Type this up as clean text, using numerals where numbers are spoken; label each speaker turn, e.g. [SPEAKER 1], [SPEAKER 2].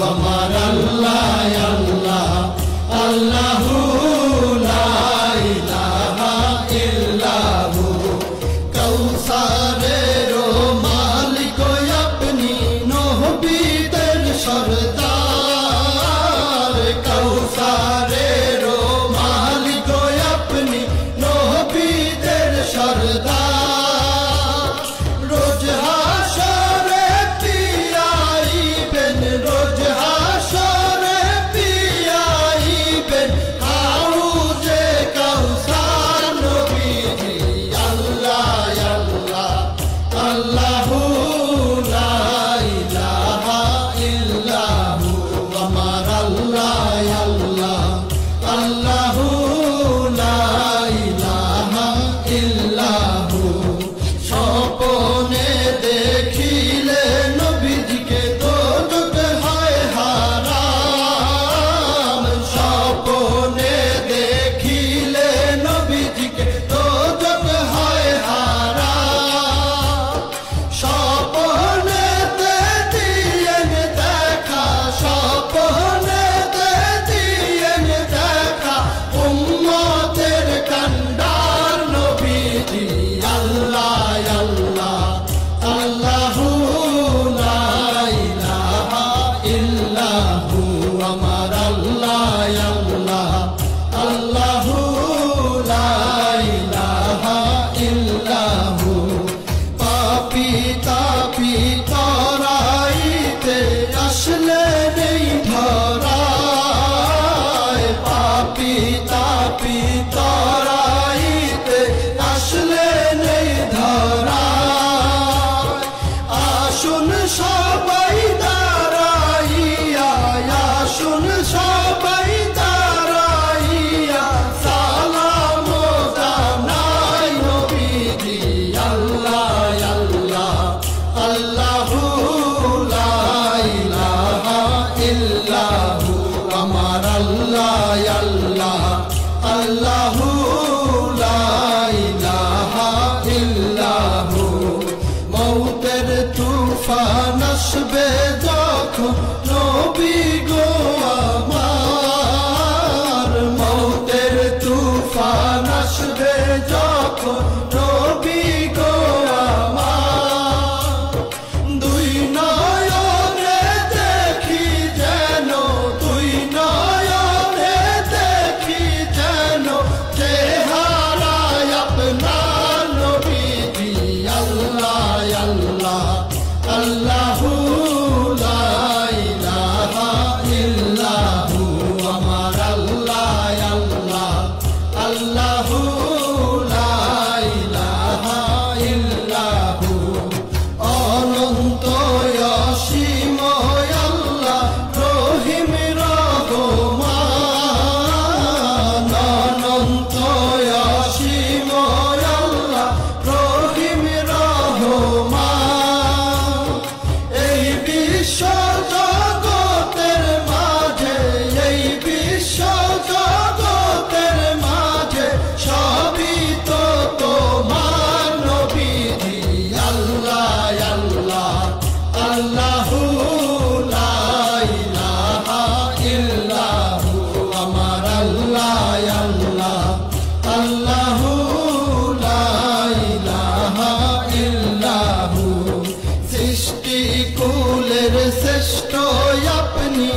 [SPEAKER 1] আমার আল্লাহ আল্লাহ আল্লাহু লা ইলাহা ইল্লাহু কাউসারের মালিক আপনি নবীদের সরদার কাউসারের মালিক আপনি নবীদের সরদার রোজ হাসরে পিয়াইবেন রোজ হাসরে পিয়াইবেন হাউজে কাউসার নবীজি আল্লাহ আল্লাহ আল্লাহু লা ইলাহা ইল্লাহু আমার আল্লাহ আল্লাহ আল্লাহু লা ইলাহা ইল্লাহু স্বপ্নে দেখিলে নবীজিকে দোজখ হয় হারাম স্বপ্নে দেখিলে নবীজিকে দোজখ হয় হারাম স্বপ্নেতে দিয়েন দেখা স্বপ্নেতে দিয়েন দেখা উম্মতের কান্ডার নবীজি আল্লাহ আল্লাহ আল্লাহু লা ইলাহা ইল্লাহু আমার আল্লাহ আল্লাহ আল্লাহু লা ইলাহা ইল্লাহু পাপী তাপী তরাইতে আসলে নেই ধরায় পাপী তাপী তরাইতে আসলে নেই ধরায় আসুন সবাই দাঁড়াইয়া আসুন সবাই দাঁড়াইয়া সালাম জানাই নবীজি আল্লাহ আল্লাহ আল্লাহু লা ইলাহা ইল্লাহু আমার আল্লাহ আল্লাহ আল্লাহু লা ইলাহা ইল্লাহু মৌতের তুফান আসবে যখন নবী গো আমার মৌতের তুফান আসবে যখন নবী গো আমার দুই নয়নে দেখি যেন দুই নয়নে দেখি যেন চেহারায় আপনার নবীজি আল্লাহ আল্লাহ আল্লাহু লা ইলাহা ইল্লাহু আমার আল্লাহ আল্লাহ আল্লাহু লা ইলাহা ইল্লাহু অনন্ত অসীম আল্লাহ রহিম রহমান অনন্ত অসীম আল্লাহ রহিম রহমান এই বিশ্ব জগতের মাঝে এই বিশ্ব জগতের মাঝে সবই তো তোমার নবীজি আল্লাহ আল্লাহ আল্লাহু লা ইলাহা ইল্লাহু আমার আল্লাহ আল্লাহ আল্লাহু লা ইলাহা ইল্লাহু সৃষ্টি কুলের শ্রেষ্ঠ আপনি